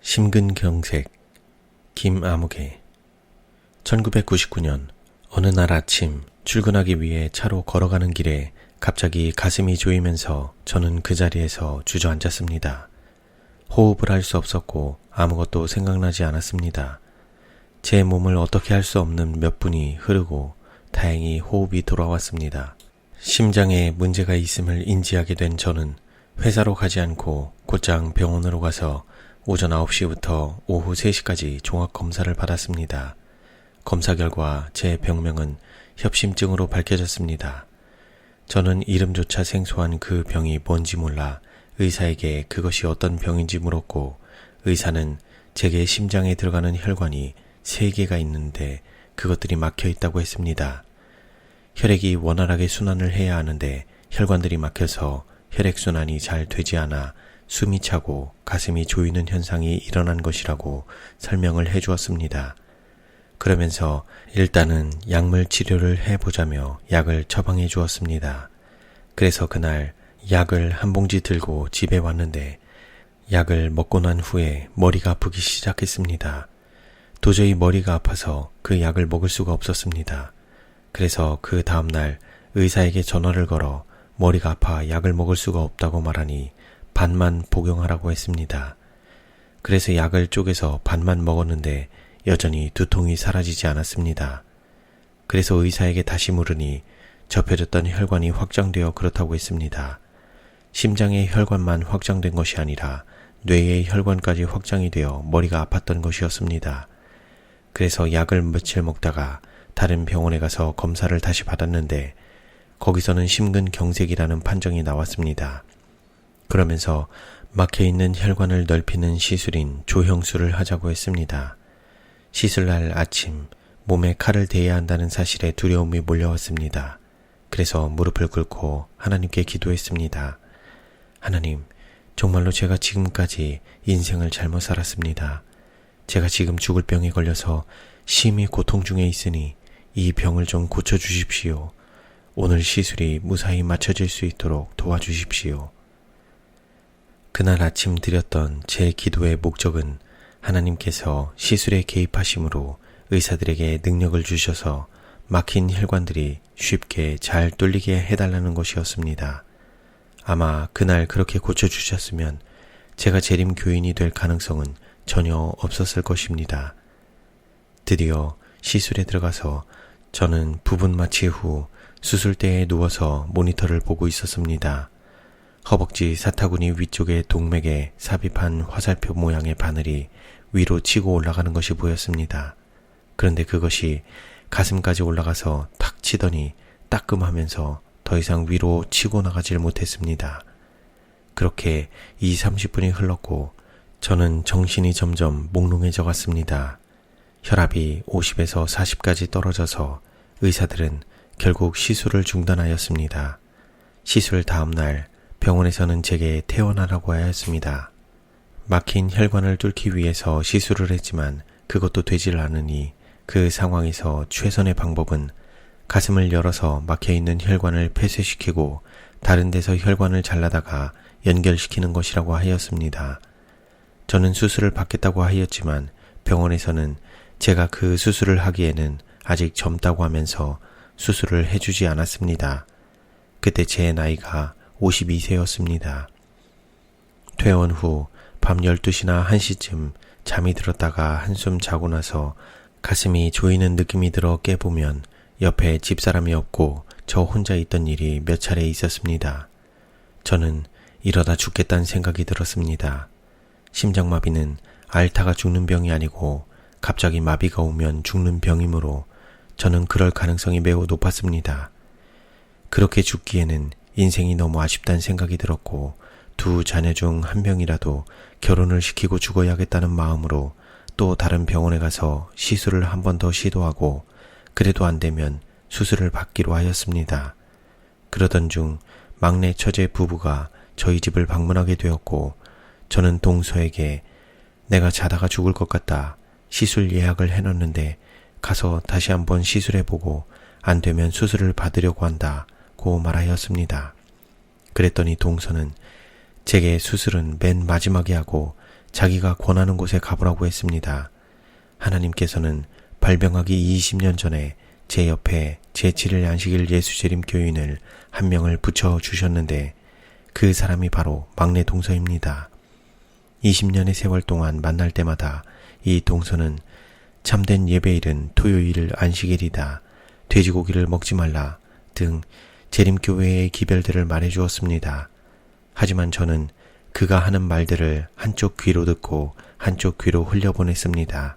심근경색, 김아무개. 1999년 어느 날 아침 출근하기 위해 차로 걸어가는 길에 갑자기 가슴이 조이면서 저는 그 자리에서 주저앉았습니다. 호흡을 할 수 없었고 아무것도 생각나지 않았습니다. 제 몸을 어떻게 할 수 없는 몇 분이 흐르고 다행히 호흡이 돌아왔습니다. 심장에 문제가 있음을 인지하게 된 저는 회사로 가지 않고 곧장 병원으로 가서 오전 9시부터 오후 3시까지 종합검사를 받았습니다. 검사 결과 제 병명은 협심증으로 밝혀졌습니다. 저는 이름조차 생소한 그 병이 뭔지 몰라 의사에게 그것이 어떤 병인지 물었고, 의사는 제게 심장에 들어가는 혈관이 3개가 있는데 그것들이 막혀 있다고 했습니다. 혈액이 원활하게 순환을 해야 하는데 혈관들이 막혀서 혈액순환이 잘 되지 않아 숨이 차고 가슴이 조이는 현상이 일어난 것이라고 설명을 해주었습니다. 그러면서 일단은 약물 치료를 해보자며 약을 처방해 주었습니다. 그래서 그날 약을 한 봉지 들고 집에 왔는데 약을 먹고 난 후에 머리가 아프기 시작했습니다. 도저히 머리가 아파서 그 약을 먹을 수가 없었습니다. 그래서 그 다음날 의사에게 전화를 걸어 머리가 아파 약을 먹을 수가 없다고 말하니 반만 복용하라고 했습니다. 그래서 약을 쪼개서 반만 먹었는데 여전히 두통이 사라지지 않았습니다. 그래서 의사에게 다시 물으니 접혀졌던 혈관이 확장되어 그렇다고 했습니다. 심장의 혈관만 확장된 것이 아니라 뇌의 혈관까지 확장이 되어 머리가 아팠던 것이었습니다. 그래서 약을 며칠 먹다가 다른 병원에 가서 검사를 다시 받았는데 거기서는 심근경색이라는 판정이 나왔습니다. 그러면서 막혀있는 혈관을 넓히는 시술인 조형술을 하자고 했습니다. 시술날 아침 몸에 칼을 대야 한다는 사실에 두려움이 몰려왔습니다. 그래서 무릎을 꿇고 하나님께 기도했습니다. 하나님, 정말로 제가 지금까지 인생을 잘못 살았습니다. 제가 지금 죽을 병에 걸려서 심히 고통 중에 있으니 이 병을 좀 고쳐주십시오. 오늘 시술이 무사히 마쳐질 수 있도록 도와주십시오. 그날 아침 드렸던 제 기도의 목적은 하나님께서 시술에 개입하심으로 의사들에게 능력을 주셔서 막힌 혈관들이 쉽게 잘 뚫리게 해달라는 것이었습니다. 아마 그날 그렇게 고쳐주셨으면 제가 재림 교인이 될 가능성은 전혀 없었을 것입니다. 드디어 시술에 들어가서 저는 부분 마취 후 수술대에 누워서 모니터를 보고 있었습니다. 허벅지 사타구니 위쪽의 동맥에 삽입한 화살표 모양의 바늘이 위로 치고 올라가는 것이 보였습니다. 그런데 그것이 가슴까지 올라가서 탁 치더니 따끔하면서 더 이상 위로 치고 나가질 못했습니다. 그렇게 20-30분이 흘렀고 저는 정신이 점점 몽롱해져 갔습니다. 혈압이 50에서 40까지 떨어져서 의사들은 결국 시술을 중단하였습니다. 시술 다음 날 병원에서는 제게 퇴원하라고 하였습니다. 막힌 혈관을 뚫기 위해서 시술을 했지만 그것도 되질 않으니 그 상황에서 최선의 방법은 가슴을 열어서 막혀있는 혈관을 폐쇄시키고 다른 데서 혈관을 잘라다가 연결시키는 것이라고 하였습니다. 저는 수술을 받겠다고 하였지만 병원에서는 제가 그 수술을 하기에는 아직 젊다고 하면서 수술을 해주지 않았습니다. 그때 제 나이가 52세였습니다. 퇴원 후 밤 12시나 1시쯤 잠이 들었다가 한숨 자고 나서 가슴이 조이는 느낌이 들어 깨보면 옆에 집사람이 없고 저 혼자 있던 일이 몇 차례 있었습니다. 저는 이러다 죽겠다는 생각이 들었습니다. 심장마비는 앓다가 죽는 병이 아니고 갑자기 마비가 오면 죽는 병이므로 저는 그럴 가능성이 매우 높았습니다. 그렇게 죽기에는 인생이 너무 아쉽다는 생각이 들었고 2 자녀 중 1명이라도 결혼을 시키고 죽어야겠다는 마음으로 또 다른 병원에 가서 시술을 한 번 더 시도하고 그래도 안 되면 수술을 받기로 하였습니다. 그러던 중 막내 처제 부부가 저희 집을 방문하게 되었고 저는 동서에게 내가 자다가 죽을 것 같다. 시술 예약을 해놨는데 가서 다시 한번 시술해보고 안 되면 수술을 받으려고 한다고 말하였습니다. 그랬더니 동서는 제게 수술은 맨 마지막에 하고 자기가 권하는 곳에 가보라고 했습니다. 하나님께서는 발병하기 20년 전에 제 옆에 제7일 안식일 예수재림 교인을 한 명을 붙여주셨는데 그 사람이 바로 막내 동서입니다. 20년의 세월 동안 만날 때마다 이 동서는 참된 예배일은 토요일 안식일이다, 돼지고기를 먹지 말라 등 재림교회의 기별들을 말해주었습니다. 하지만 저는 그가 하는 말들을 한쪽 귀로 듣고 한쪽 귀로 흘려보냈습니다.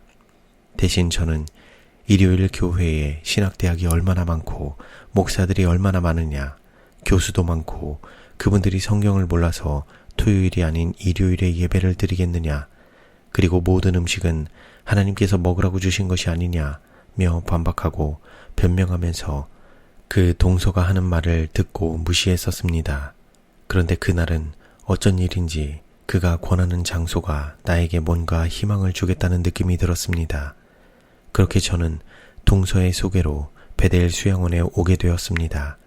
대신 저는 일요일 교회에 신학대학이 얼마나 많고 목사들이 얼마나 많으냐, 교수도 많고 그분들이 성경을 몰라서 토요일이 아닌 일요일에 예배를 드리겠느냐, 그리고 모든 음식은 하나님께서 먹으라고 주신 것이 아니냐며 반박하고 변명하면서 그 동서가 하는 말을 듣고 무시했었습니다. 그런데 그날은 어쩐 일인지 그가 권하는 장소가 나에게 뭔가 희망을 주겠다는 느낌이 들었습니다. 그렇게 저는 동서의 소개로 베델 수양원에 오게 되었습니다.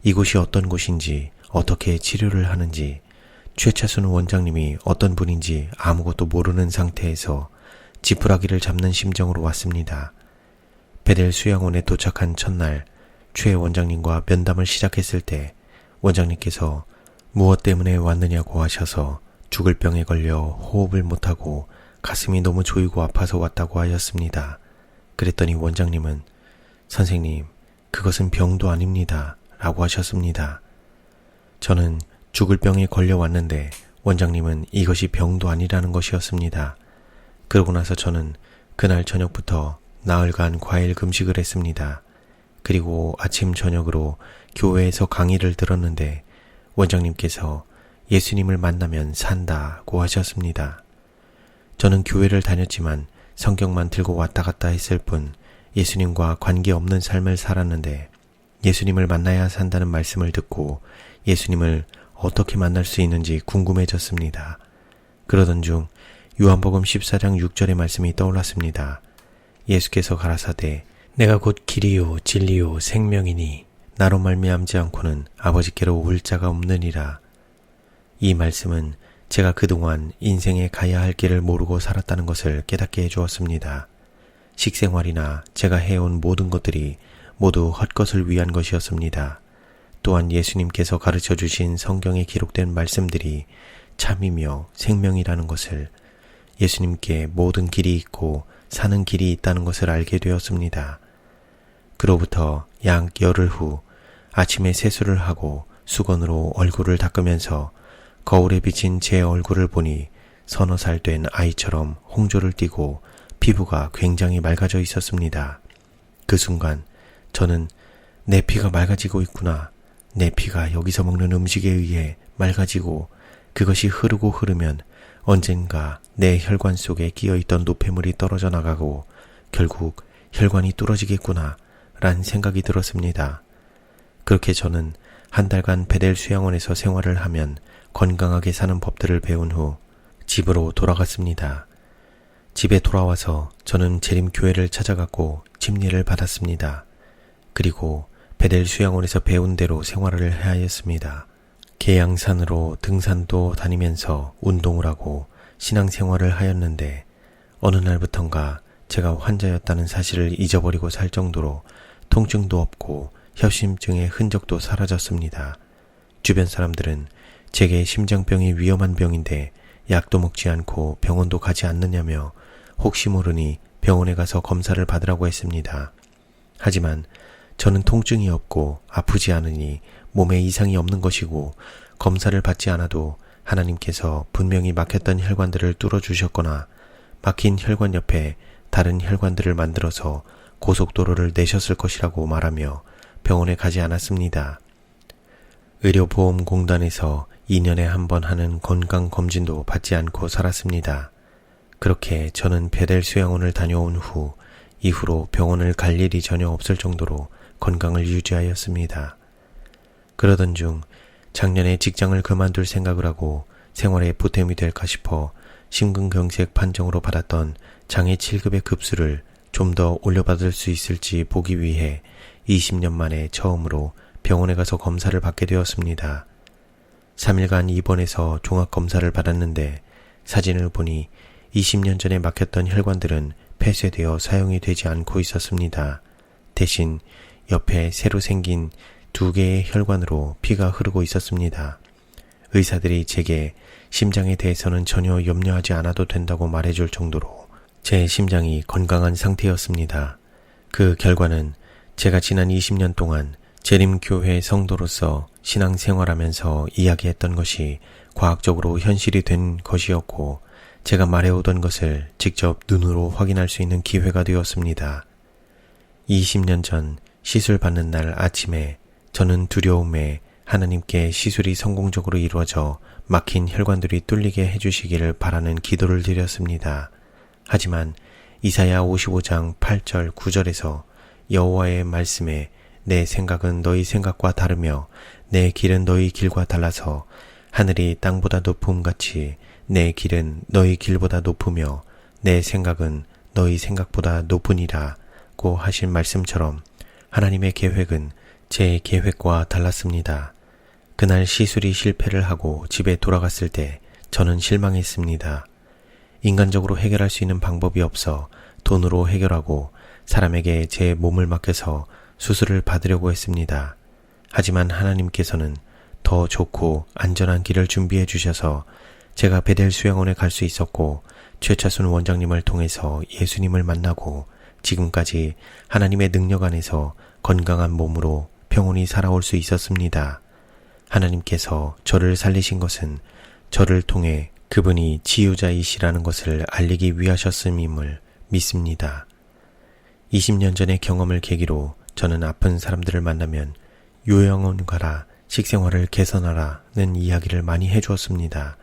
이곳이 어떤 곳인지, 어떻게 치료를 하는지, 최차순 원장님이 어떤 분인지 아무것도 모르는 상태에서 지푸라기를 잡는 심정으로 왔습니다. 베델 수양원에 도착한 첫날 최 원장님과 면담을 시작했을 때 원장님께서 무엇 때문에 왔느냐고 하셔서 죽을 병에 걸려 호흡을 못하고 가슴이 너무 조이고 아파서 왔다고 하였습니다. 그랬더니 원장님은 선생님, 그것은 병도 아닙니다 라고 하셨습니다. 저는 죽을 병에 걸려 왔는데 원장님은 이것이 병도 아니라는 것이었습니다. 그러고 나서 저는 그날 저녁부터 나흘간 과일 금식을 했습니다. 그리고 아침 저녁으로 교회에서 강의를 들었는데 원장님께서 예수님을 만나면 산다고 하셨습니다. 저는 교회를 다녔지만 성경만 들고 왔다 갔다 했을 뿐 예수님과 관계없는 삶을 살았는데 예수님을 만나야 산다는 말씀을 듣고 예수님을 어떻게 만날 수 있는지 궁금해졌습니다. 그러던 중 요한복음 14장 6절의 말씀이 떠올랐습니다. 예수께서 가라사대 내가 곧 길이요 진리요 생명이니 나로 말미암지 않고는 아버지께로 올 자가 없느니라. 이 말씀은 제가 그동안 인생에 가야 할 길을 모르고 살았다는 것을 깨닫게 해주었습니다. 식생활이나 제가 해온 모든 것들이 모두 헛것을 위한 것이었습니다. 또한 예수님께서 가르쳐 주신 성경에 기록된 말씀들이 참이며 생명이라는 것을, 예수님께 모든 길이 있고 사는 길이 있다는 것을 알게 되었습니다. 그로부터 약 열흘 후 아침에 세수를 하고 수건으로 얼굴을 닦으면서 거울에 비친 제 얼굴을 보니 서너 살 된 아이처럼 홍조를 띠고 피부가 굉장히 맑아져 있었습니다. 그 순간 저는 내 피가 맑아지고 있구나. 내 피가 여기서 먹는 음식에 의해 맑아지고 그것이 흐르고 흐르면 언젠가 내 혈관 속에 끼어있던 노폐물이 떨어져 나가고 결국 혈관이 뚫어지겠구나 란 생각이 들었습니다. 그렇게 저는 한 달간 베델 수양원에서 생활을 하면 건강하게 사는 법들을 배운 후 집으로 돌아갔습니다. 집에 돌아와서 저는 재림교회를 찾아갔고 침례를 받았습니다. 그리고 베델 수양원에서 배운 대로 생활을 해야 했습니다. 계양산으로 등산도 다니면서 운동을 하고 신앙생활을 하였는데 어느 날부턴가 제가 환자였다는 사실을 잊어버리고 살 정도로 통증도 없고 협심증의 흔적도 사라졌습니다. 주변 사람들은 제게 심장병이 위험한 병인데 약도 먹지 않고 병원도 가지 않느냐며 혹시 모르니 병원에 가서 검사를 받으라고 했습니다. 하지만 저는 통증이 없고 아프지 않으니 몸에 이상이 없는 것이고 검사를 받지 않아도 하나님께서 분명히 막혔던 혈관들을 뚫어주셨거나 막힌 혈관 옆에 다른 혈관들을 만들어서 고속도로를 내셨을 것이라고 말하며 병원에 가지 않았습니다. 의료보험공단에서 2년에 한 번 하는 건강검진도 받지 않고 살았습니다. 그렇게 저는 베델 수양원을 다녀온 후 이후로 병원을 갈 일이 전혀 없을 정도로 건강을 유지하였습니다. 그러던 중 작년에 직장을 그만둘 생각을 하고 생활에 보탬이 될까 싶어 심근경색 판정으로 받았던 장애 7급의 급수를 좀 더 올려받을 수 있을지 보기 위해 20년 만에 처음으로 병원에 가서 검사를 받게 되었습니다. 3일간 입원해서 종합검사를 받았는데 사진을 보니 20년 전에 막혔던 혈관들은 폐쇄되어 사용이 되지 않고 있었습니다. 대신 옆에 새로 생긴 2개의 혈관으로 피가 흐르고 있었습니다. 의사들이 제게 심장에 대해서는 전혀 염려하지 않아도 된다고 말해줄 정도로 제 심장이 건강한 상태였습니다. 그 결과는 제가 지난 20년 동안 재림교회 성도로서 신앙생활하면서 이야기했던 것이 과학적으로 현실이 된 것이었고, 제가 말해오던 것을 직접 눈으로 확인할 수 있는 기회가 되었습니다. 20년 전 시술 받는 날 아침에 저는 두려움에 하나님께 시술이 성공적으로 이루어져 막힌 혈관들이 뚫리게 해주시기를 바라는 기도를 드렸습니다. 하지만 이사야 55장 8절 9절에서 여호와의 말씀에 내 생각은 너희 생각과 다르며 내 길은 너희 길과 달라서 하늘이 땅보다 높음같이 내 길은 너희 길보다 높으며 내 생각은 너희 생각보다 높으니라 고 하신 말씀처럼 하나님의 계획은 제 계획과 달랐습니다. 그날 시술이 실패를 하고 집에 돌아갔을 때 저는 실망했습니다. 인간적으로 해결할 수 있는 방법이 없어 돈으로 해결하고 사람에게 제 몸을 맡겨서 수술을 받으려고 했습니다. 하지만 하나님께서는 더 좋고 안전한 길을 준비해 주셔서 제가 베델 수양원에 갈 수 있었고, 최차순 원장님을 통해서 예수님을 만나고 지금까지 하나님의 능력 안에서 건강한 몸으로 평온히 살아올 수 있었습니다. 하나님께서 저를 살리신 것은 저를 통해 그분이 치유자이시라는 것을 알리기 위하셨음임을 믿습니다. 20년 전의 경험을 계기로 저는 아픈 사람들을 만나면 요양원 가라, 식생활을 개선하라는 이야기를 많이 해주었습니다.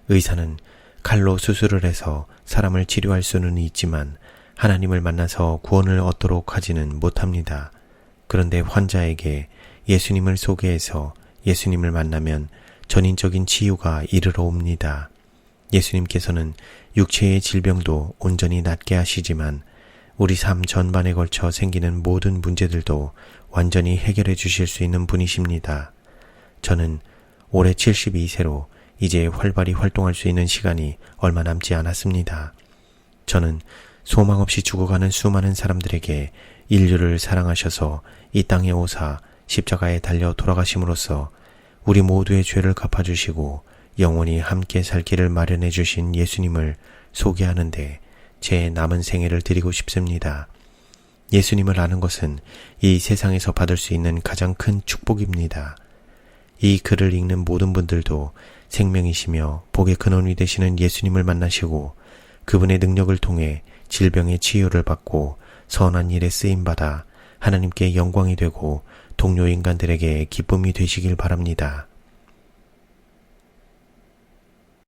의사는 칼로 수술을 해서 사람을 치료할 수는 있지만 하나님을 만나서 구원을 얻도록 하지는 못합니다. 그런데 환자에게 예수님을 소개해서 예수님을 만나면 전인적인 치유가 이르러 옵니다. 예수님께서는 육체의 질병도 온전히 낫게 하시지만 우리 삶 전반에 걸쳐 생기는 모든 문제들도 완전히 해결해 주실 수 있는 분이십니다. 저는 올해 72세로 이제 활발히 활동할 수 있는 시간이 얼마 남지 않았습니다. 저는 소망 없이 죽어가는 수많은 사람들에게 인류를 사랑하셔서 이 땅에 오사 십자가에 달려 돌아가심으로써 우리 모두의 죄를 갚아주시고 영원히 함께 살 길을 마련해 주신 예수님을 소개하는데 제 남은 생애를 드리고 싶습니다. 예수님을 아는 것은 이 세상에서 받을 수 있는 가장 큰 축복입니다. 이 글을 읽는 모든 분들도 생명이시며 복의 근원이 되시는 예수님을 만나시고 그분의 능력을 통해 질병의 치유를 받고 선한 일에 쓰임받아 하나님께 영광이 되고 동료 인간들에게 기쁨이 되시길 바랍니다.